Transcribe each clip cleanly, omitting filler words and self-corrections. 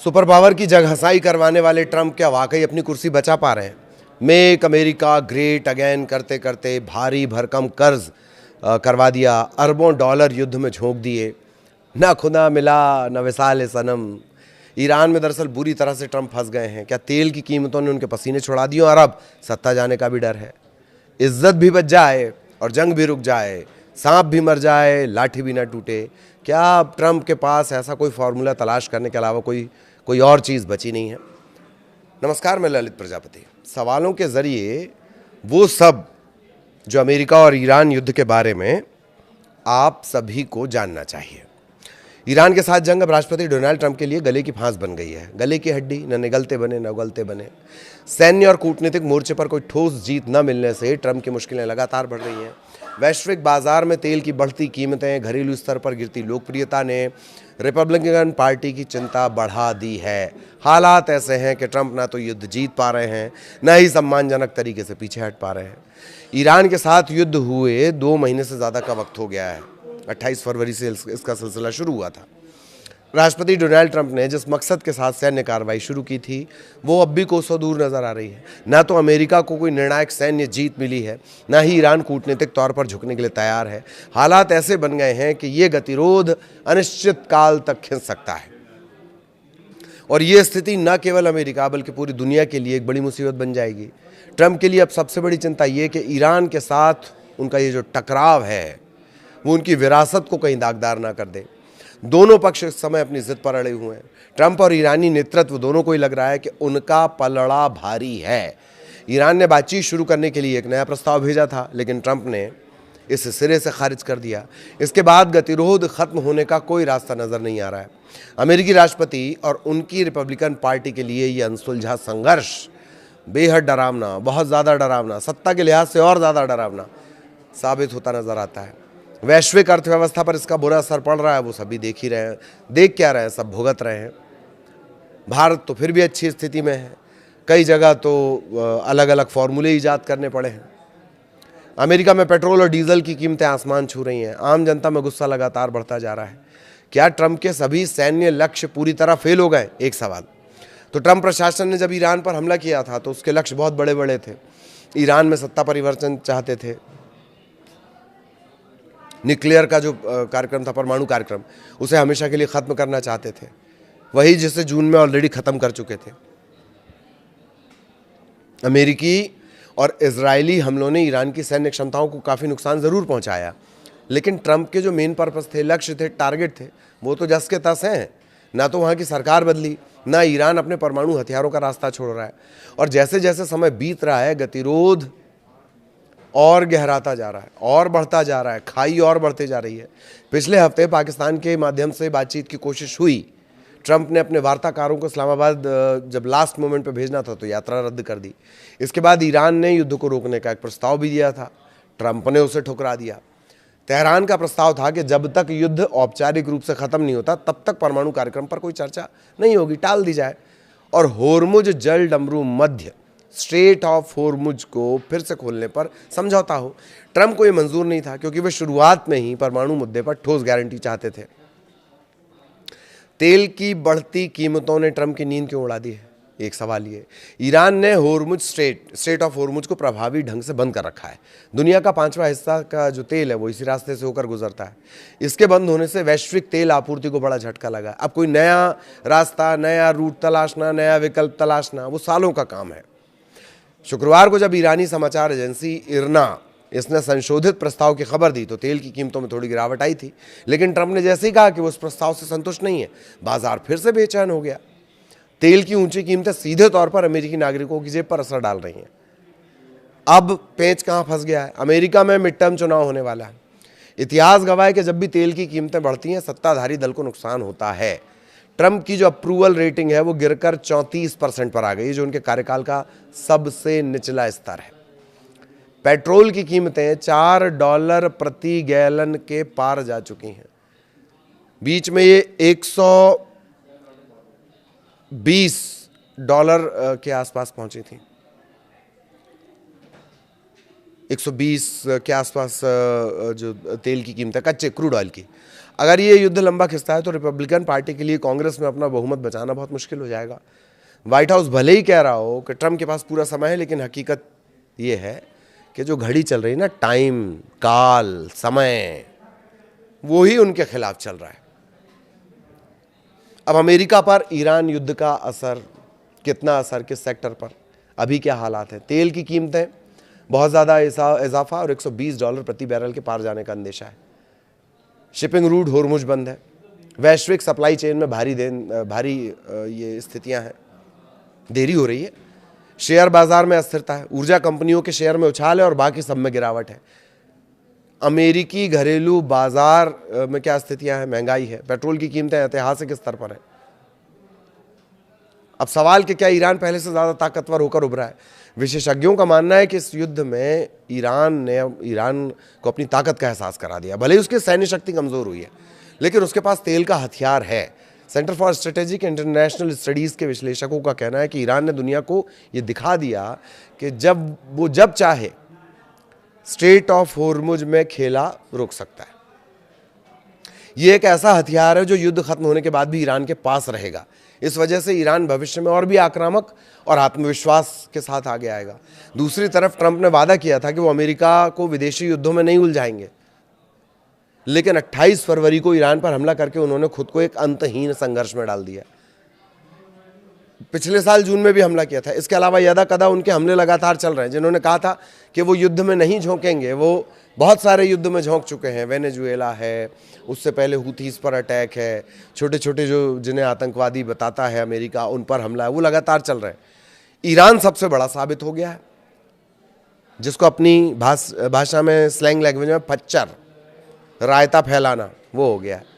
Super power की जगहंसाई करवाने वाले ट्रंप क्या वाकई अपनी कुर्सी बचा पा रहे हैं? मेक अमेरिका ग्रेट अगेन करते करते भारी भरकम कर्ज करवा दिया, अरबों डॉलर युद्ध में झोंक दिए, ना खुदा मिला न विसाल सनम। ईरान में दरअसल बुरी तरह से ट्रंप फंस गए हैं। क्या तेल की कीमतों ने उनके पसीने छुड़ा दिए और अब सत्ता जाने का भी डर है? इज्जत भी बच जाए और जंग भी रुक जाए, सांप भी मर जाए लाठी भी ना टूटे, क्या अब ट्रंप के पास ऐसा कोई फॉर्मूला तलाश करने के अलावा कोई कोई और चीज़ बची नहीं है? नमस्कार, मैं ललित प्रजापति। सवालों के ज़रिए वो सब जो अमेरिका और ईरान युद्ध के बारे में आप सभी को जानना चाहिए। ईरान के साथ जंग अब राष्ट्रपति डोनाल्ड ट्रंप के लिए गले की फांस बन गई है। गले की हड्डी, न निगलते बने न उगलते बने। सैन्य और कूटनीतिक मोर्चे पर कोई ठोस जीत न मिलने से ट्रंप की मुश्किलें लगातार बढ़ रही हैं। वैश्विक बाजार में तेल की बढ़ती कीमतें, घरेलू स्तर पर गिरती लोकप्रियता ने रिपब्लिकन पार्टी की चिंता बढ़ा दी है। हालात ऐसे हैं कि ट्रंप ना तो युद्ध जीत पा रहे हैं, न ही सम्मानजनक तरीके से पीछे हट पा रहे हैं। ईरान के साथ युद्ध हुए 2 महीने से ज़्यादा का वक्त हो गया है। 28 फरवरी से इसका सिलसिला शुरू हुआ था। राष्ट्रपति डोनाल्ड ट्रंप ने जिस मकसद के साथ सैन्य कार्रवाई शुरू की थी, वो अब भी कोसों दूर नजर आ रही है। ना तो अमेरिका को कोई निर्णायक सैन्य जीत मिली है, ना ही ईरान कूटनीतिक तौर पर झुकने के लिए तैयार है। हालात ऐसे बन गए हैं कि ये गतिरोध अनिश्चित काल तक खिंच सकता है और ये स्थिति न केवल अमेरिका बल्कि पूरी दुनिया के लिए एक बड़ी मुसीबत बन जाएगी। ट्रंप के लिए अब सबसे बड़ी चिंता ये कि ईरान के साथ उनका ये जो टकराव है वो उनकी विरासत को कहीं दागदार ना कर दे। दोनों पक्ष इस समय अपनी जिद पर अड़े हुए हैं। ट्रंप और ईरानी नेतृत्व दोनों को ही लग रहा है कि उनका पलड़ा भारी है। ईरान ने बातचीत शुरू करने के लिए एक नया प्रस्ताव भेजा था, लेकिन ट्रंप ने इसे सिरे से खारिज कर दिया। इसके बाद गतिरोध खत्म होने का कोई रास्ता नजर नहीं आ रहा है। अमेरिकी राष्ट्रपति और उनकी रिपब्लिकन पार्टी के लिए यह अनसुलझा संघर्ष बेहद डरावना, बहुत ज़्यादा डरावना, सत्ता के लिहाज से और ज़्यादा डरावना साबित होता नजर आता है। वैश्विक अर्थव्यवस्था पर इसका बुरा असर पड़ रहा है, वो सभी देख ही रहे हैं। देख क्या रहे हैं, सब भुगत रहे हैं। भारत तो फिर भी अच्छी स्थिति में है। कई जगह तो अलग अलग फॉर्मूले ईजाद करने पड़े हैं। अमेरिका में पेट्रोल और डीजल की कीमतें आसमान छू रही हैं। आम जनता में गुस्सा लगातार बढ़ता जा रहा है। क्या ट्रंप के सभी सैन्य लक्ष्य पूरी तरह फेल हो गए? एक सवाल। तो ट्रंप प्रशासन ने जब ईरान पर हमला किया था तो उसके लक्ष्य बहुत बड़े बड़े थे। ईरान में सत्ता परिवर्तन चाहते थे, न्यूक्लियर का जो कार्यक्रम था, परमाणु कार्यक्रम, उसे हमेशा के लिए ख़त्म करना चाहते थे, वही जिसे जून में ऑलरेडी ख़त्म कर चुके थे। अमेरिकी और इजरायली हमलों ने ईरान की सैन्य क्षमताओं को काफ़ी नुकसान ज़रूर पहुंचाया, लेकिन ट्रंप के जो मेन पर्पस थे, लक्ष्य थे, टारगेट थे, वो तो जस के तस हैं। ना तो वहाँ की सरकार बदली, ना ईरान अपने परमाणु हथियारों का रास्ता छोड़ रहा है। और जैसे जैसे समय बीत रहा है, गतिरोध और गहराता जा रहा है और बढ़ता जा रहा है, खाई और बढ़ते जा रही है। पिछले हफ्ते पाकिस्तान के माध्यम से बातचीत की कोशिश हुई। ट्रंप ने अपने वार्ताकारों को इस्लामाबाद जब लास्ट मोमेंट पे भेजना था तो यात्रा रद्द कर दी। इसके बाद ईरान ने युद्ध को रोकने का एक प्रस्ताव भी दिया था, ट्रंप ने उसे ठुकरा दिया। तेहरान का प्रस्ताव था कि जब तक युद्ध औपचारिक रूप से ख़त्म नहीं होता तब तक परमाणु कार्यक्रम पर कोई चर्चा नहीं होगी, टाल दी जाए। और होर्मुज जल डमरू मध्य स्ट्रेट ऑफ होर्मुज को फिर से खोलने पर समझौता हो। ट्रंप को यह मंजूर नहीं था क्योंकि वे शुरुआत में ही परमाणु मुद्दे पर ठोस गारंटी चाहते थे। तेल की बढ़ती कीमतों ने ट्रंप की नींद क्यों उड़ा दी है? एक सवाल ये। ईरान ने होर्मुज स्ट्रेट ऑफ होर्मुज को प्रभावी ढंग से बंद कर रखा है। दुनिया का 5वां हिस्सा का जो तेल है वो इसी रास्ते से होकर गुजरता है। इसके बंद होने से वैश्विक तेल आपूर्ति को बड़ा झटका लगा। अब कोई नया रास्ता, नया रूट तलाशना, नया विकल्प तलाशना, वो सालों का काम है। शुक्रवार को जब ईरानी समाचार एजेंसी इरना इसने संशोधित प्रस्ताव की खबर दी तो तेल की कीमतों में थोड़ी गिरावट आई थी, लेकिन ट्रंप ने जैसे ही कहा कि वो उस प्रस्ताव से संतुष्ट नहीं है, बाजार फिर से बेचैन हो गया। तेल की ऊंची कीमतें सीधे तौर पर अमेरिकी नागरिकों की जेब पर असर डाल रही हैं। अब पेंच कहां फंस गया है? अमेरिका में मिड टर्म चुनाव होने वाला है। इतिहास गवाह है कि जब भी तेल की कीमतें बढ़ती हैं, सत्ताधारी दल को नुकसान होता है। ट्रंप की जो अप्रूवल रेटिंग है वो गिरकर 34% पर आ गई, जो उनके कार्यकाल का सबसे निचला स्तर है। पेट्रोल की कीमतें $4 प्रति गैलन के पार जा चुकी हैं। बीच में ये $120 के आसपास पहुंची थी। 120 के आसपास जो तेल की कीमत है, कच्चे क्रूड ऑयल की। अगर ये युद्ध लंबा खिंचता है तो रिपब्लिकन पार्टी के लिए कांग्रेस में अपना बहुमत बचाना बहुत मुश्किल हो जाएगा। व्हाइट हाउस भले ही कह रहा हो कि ट्रंप के पास पूरा समय है, लेकिन हकीकत ये है कि जो घड़ी चल रही है ना, टाइम, काल, समय, वो ही उनके खिलाफ चल रहा है। अब अमेरिका पर ईरान युद्ध का असर, कितना असर, किस सेक्टर पर, अभी क्या हालात हैं? तेल की कीमतें बहुत ज़्यादा इजाफा और $120 प्रति बैरल के पार जाने का अंदेशा है। शिपिंग रूट होर्मुज बंद है। वैश्विक सप्लाई चेन में भारी ये स्थितियां हैं, देरी हो रही है। शेयर बाजार में अस्थिरता है, ऊर्जा कंपनियों के शेयर में उछाल है और बाकी सब में गिरावट है। अमेरिकी घरेलू बाजार में क्या स्थितियां हैं? महंगाई है, पेट्रोल की कीमतें ऐतिहासिक स्तर पर है। अब सवाल कि क्या ईरान पहले से ज़्यादा ताकतवर होकर उभरा है? विशेषज्ञों का मानना है कि इस युद्ध में ईरान को अपनी ताकत का एहसास करा दिया। भले ही उसकी सैन्य शक्ति कमज़ोर हुई है, लेकिन उसके पास तेल का हथियार है। Centre for strategic international studies के विश्लेषकों का कहना है कि ईरान ने दुनिया को ये दिखा दिया कि जब चाहे स्ट्रेट ऑफ होर्मुज में खेला रोक सकता है। ये एक ऐसा हथियार है जो युद्ध खत्म होने के बाद भी ईरान के पास रहेगा। इस वजह से ईरान भविष्य में और भी आक्रामक और आत्मविश्वास के साथ आगे आएगा। दूसरी तरफ ट्रंप ने वादा किया था कि वो अमेरिका को विदेशी युद्धों में नहीं उलझाएंगे, लेकिन 28 फरवरी को ईरान पर हमला करके उन्होंने खुद को एक अंतहीन संघर्ष में डाल दिया। पिछले साल जून में भी हमला किया था। इसके अलावा यदा कदा उनके हमले लगातार चल रहे हैं। जिन्होंने कहा था कि वो युद्ध में नहीं झोंकेंगे, वो बहुत सारे युद्ध में झोंक चुके हैं। वेनेजुएला है, उससे पहले हुथीस पर अटैक है, छोटे छोटे जो जिन्हें आतंकवादी बताता है अमेरिका, उन पर हमला है, वो लगातार चल रहे हैं। ईरान सबसे बड़ा साबित हो गया है, जिसको अपनी भाषा में, स्लैंग लैंग्वेज में पच्चर, रायता फैलाना, वो हो गया है।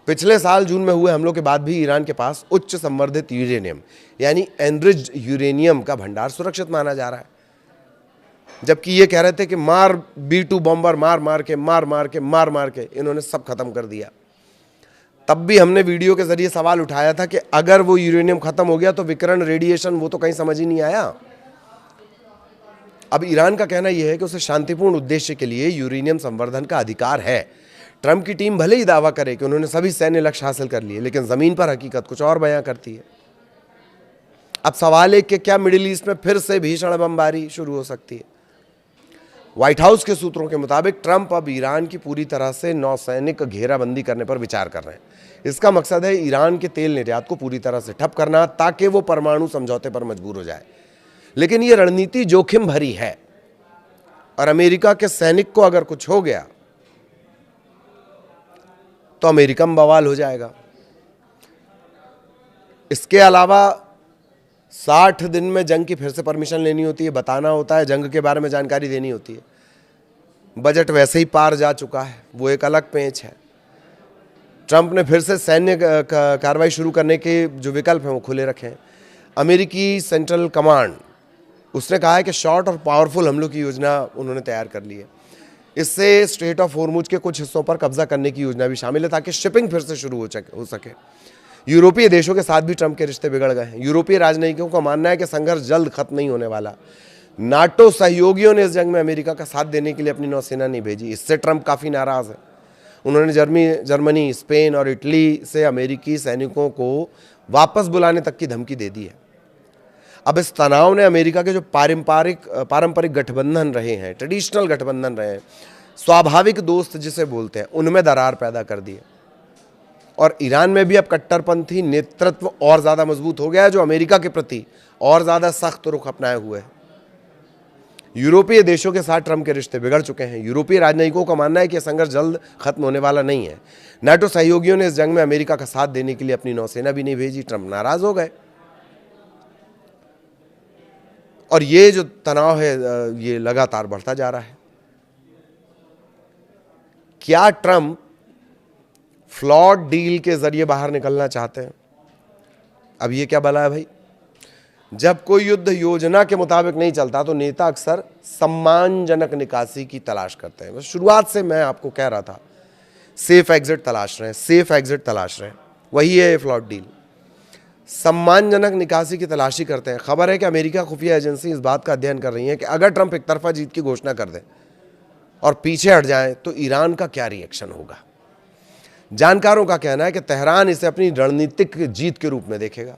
पिछले साल जून में हुए हमलों के बाद भी ईरान के पास उच्च संवर्धित यूरेनियम यानी एनरिच्ड यूरेनियम का भंडार सुरक्षित माना जा रहा है। जबकि ये कह रहे थे कि मार B-2 बॉम्बर मार मार के इन्होंने सब खत्म कर दिया। तब भी हमने वीडियो के जरिए सवाल उठाया था कि अगर वो यूरेनियम खत्म हो गया तो विकिरण, रेडिएशन, वो तो कहीं समझ ही नहीं आया। अब ईरान का कहना यह है कि उसे शांतिपूर्ण उद्देश्य के लिए यूरेनियम संवर्धन का अधिकार है। ट्रंप की टीम भले ही दावा करे कि उन्होंने सभी सैन्य लक्ष्य हासिल कर लिए, लेकिन जमीन पर हकीकत कुछ और बयां करती है। अब सवाल है कि क्या मिडिल ईस्ट में फिर से भीषण बमबारी शुरू हो सकती है? व्हाइट हाउस के सूत्रों के मुताबिक ट्रंप अब ईरान की पूरी तरह से नौसैनिक घेराबंदी करने पर विचार कर रहे हैं। इसका मकसद है ईरान के तेल निर्यात को पूरी तरह से ठप करना, ताकि वो परमाणु समझौते पर मजबूर हो जाए। लेकिन ये रणनीति जोखिम भरी है और अमेरिका के सैनिक को अगर कुछ हो गया तो अमेरिका में बवाल हो जाएगा। इसके अलावा 60 दिन में जंग की फिर से परमिशन लेनी होती है, बताना होता है, जंग के बारे में जानकारी देनी होती है। बजट वैसे ही पार जा चुका है, वो एक अलग पेंच है। ट्रंप ने फिर से सैन्य कार्रवाई शुरू करने के जो विकल्प हैं वो खुले रखे हैं। अमेरिकी सेंट्रल कमांड, उसने कहा है कि शॉर्ट और पावरफुल हमलों की योजना उन्होंने तैयार कर ली है। इससे स्ट्रेट ऑफ होर्मुज के कुछ हिस्सों पर कब्जा करने की योजना भी शामिल है, ताकि शिपिंग फिर से शुरू हो सके। यूरोपीय देशों के साथ भी ट्रंप के रिश्ते बिगड़ गए हैं। यूरोपीय राजनयिकों का मानना है कि संघर्ष जल्द खत्म नहीं होने वाला। नाटो सहयोगियों ने इस जंग में अमेरिका का साथ देने के लिए अपनी नौसेना नहीं भेजी। इससे ट्रंप काफ़ी नाराज़ है। उन्होंने जर्मनी, स्पेन और इटली से अमेरिकी सैनिकों को वापस बुलाने तक की धमकी दे दी है। अब इस तनाव ने अमेरिका के जो पारंपरिक गठबंधन रहे हैं, ट्रेडिशनल गठबंधन रहे हैं, स्वाभाविक दोस्त जिसे बोलते हैं, उनमें दरार पैदा कर दी है। और ईरान में भी अब कट्टरपंथी नेतृत्व और ज़्यादा मजबूत हो गया है, जो अमेरिका के प्रति और ज़्यादा सख्त रुख अपनाए हुए है। यूरोपीय देशों के साथ ट्रंप के रिश्ते बिगड़ चुके हैं। यूरोपीय राजनयिकों का मानना है कि यह संघर्ष जल्द खत्म होने वाला नहीं है। नाटो सहयोगियों ने इस जंग में अमेरिका का साथ देने के लिए अपनी नौसेना भी नहीं भेजी। ट्रंप नाराज हो गए और ये जो तनाव है ये लगातार बढ़ता जा रहा है। क्या ट्रंप फ्लॉड डील के जरिए बाहर निकलना चाहते हैं? अब ये क्या भला है भाई? जब कोई युद्ध योजना के मुताबिक नहीं चलता तो नेता अक्सर सम्मानजनक निकासी की तलाश करते हैं। शुरुआत से मैं आपको कह रहा था, सेफ एग्जिट तलाश रहे हैं, सेफ एग्जिट तलाश रहे हैं। वही है फ्लॉड डील। सम्मानजनक निकासी की तलाशी करते हैं। खबर है कि अमेरिका खुफिया एजेंसी इस बात का अध्ययन कर रही है कि अगर ट्रंप एक तरफा जीत की घोषणा कर दे और पीछे हट जाए तो ईरान का क्या रिएक्शन होगा। जानकारों का कहना है कि तेहरान इसे अपनी रणनीतिक जीत के रूप में देखेगा।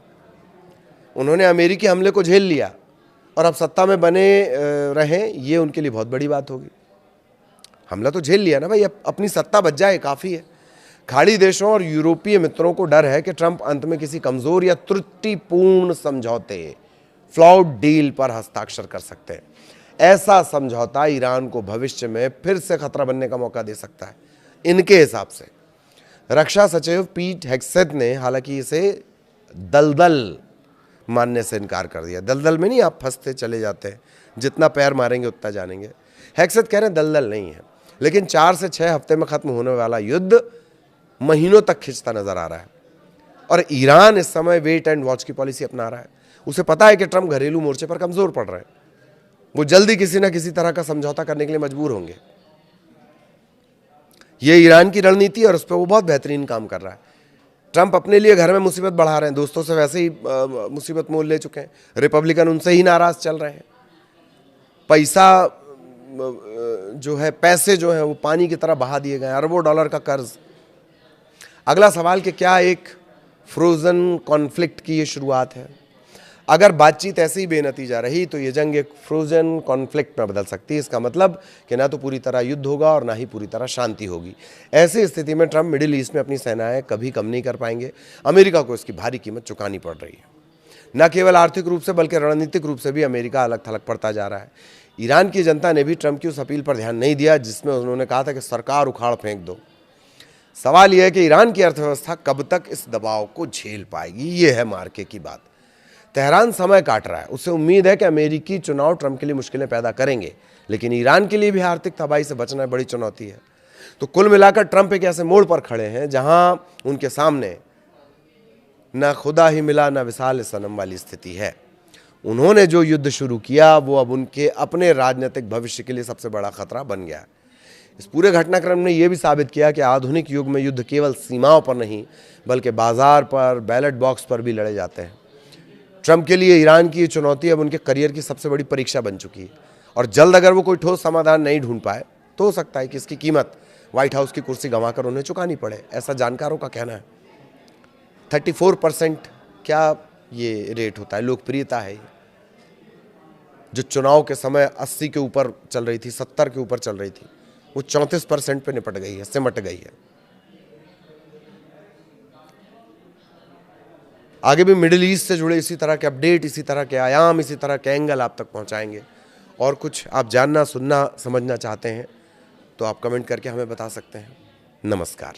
उन्होंने अमेरिकी हमले को झेल लिया और अब सत्ता में बने रहें, ये उनके लिए बहुत बड़ी बात होगी। हमला तो झेल लिया ना भाई, अब अपनी सत्ता बच जाए काफ़ी है। खाड़ी देशों और यूरोपीय मित्रों को डर है कि ट्रंप अंत में किसी कमज़ोर या त्रुटिपूर्ण समझौते, फ्लॉड डील पर हस्ताक्षर कर सकते हैं। ऐसा समझौता ईरान को भविष्य में फिर से खतरा बनने का मौका दे सकता है। इनके हिसाब से रक्षा सचिव पीट हेग्सेथ ने हालांकि इसे दलदल मानने से इनकार कर दिया। दलदल में नहीं आप फंसते चले जाते हैं, जितना पैर मारेंगे उतना जानेंगे। हेग्सेथ कह रहे हैं दलदल नहीं है, लेकिन 4 से 6 हफ्ते में खत्म होने वाला युद्ध महीनों तक खिंचता नजर आ रहा है और ईरान इस समय वेट एंड वॉच की पॉलिसी अपना रहा है। उसे पता है कि ट्रंप घरेलू मोर्चे पर कमजोर पड़ रहे हैं, वो जल्दी किसी ना किसी तरह का समझौता करने के लिए मजबूर होंगे। ये ईरान की रणनीति और उस पर वो बहुत बेहतरीन काम कर रहा है। ट्रंप अपने लिए घर में मुसीबत बढ़ा रहे हैं, दोस्तों से वैसे ही मुसीबत मोल ले चुके हैं, रिपब्लिकन उनसे ही नाराज चल रहे हैं। पैसा जो है, पैसे जो है वो पानी की तरह बहा दिए गए, अरबों डॉलर का कर्ज। अगला सवाल कि क्या एक फ्रोजन कॉन्फ्लिक्ट की ये शुरुआत है। अगर बातचीत ऐसे ही बेनतीजा रही तो ये जंग एक फ्रोजन कॉन्फ्लिक्ट में बदल सकती है। इसका मतलब कि ना तो पूरी तरह युद्ध होगा और ना ही पूरी तरह शांति होगी। ऐसी स्थिति में ट्रंप मिडिल ईस्ट में अपनी सेनाएं कभी कम नहीं कर पाएंगे। अमेरिका को इसकी भारी कीमत चुकानी पड़ रही है। न केवल आर्थिक रूप से बल्कि रणनीतिक रूप से भी अमेरिका अलग थलग पड़ता जा रहा है। ईरान की जनता ने भी ट्रंप की उस अपील पर ध्यान नहीं दिया जिसमें उन्होंने कहा था कि सरकार उखाड़ फेंक दो। सवाल यह है कि ईरान की अर्थव्यवस्था कब तक इस दबाव को झेल पाएगी। ये है मार्के की बात। तेहरान समय काट रहा है, उसे उम्मीद है कि अमेरिकी चुनाव ट्रंप के लिए मुश्किलें पैदा करेंगे, लेकिन ईरान के लिए भी आर्थिक तबाही से बचना बड़ी चुनौती है। तो कुल मिलाकर ट्रंप एक ऐसे मोड़ पर खड़े हैं जहां उनके सामने न खुदा ही मिला न विसाल सनम वाली स्थिति है। उन्होंने जो युद्ध शुरू किया वो अब उनके अपने राजनीतिक भविष्य के लिए सबसे बड़ा खतरा बन गया। इस पूरे घटनाक्रम ने यह भी साबित किया कि आधुनिक युग में युद्ध केवल सीमाओं पर नहीं बल्कि बाजार पर, बैलेट बॉक्स पर भी लड़े जाते हैं। ट्रंप के लिए ईरान की ये चुनौती अब उनके करियर की सबसे बड़ी परीक्षा बन चुकी है और जल्द अगर वो कोई ठोस समाधान नहीं ढूंढ पाए तो हो सकता है कि इसकी कीमत व्हाइट हाउस की कुर्सी गंवाकर उन्हें चुकानी पड़े, ऐसा जानकारों का कहना है। 34% क्या ये रेट होता है, लोकप्रियता है जो चुनाव के समय 80 के ऊपर चल रही थी, 70 के ऊपर चल रही थी, वो 34% पे निपट गई है, सिमट गई है। आगे भी मिडिल ईस्ट से जुड़े इसी तरह के अपडेट, इसी तरह के आयाम, इसी तरह के एंगल आप तक पहुंचाएंगे। और कुछ आप जानना, सुनना, समझना चाहते हैं तो आप कमेंट करके हमें बता सकते हैं। नमस्कार।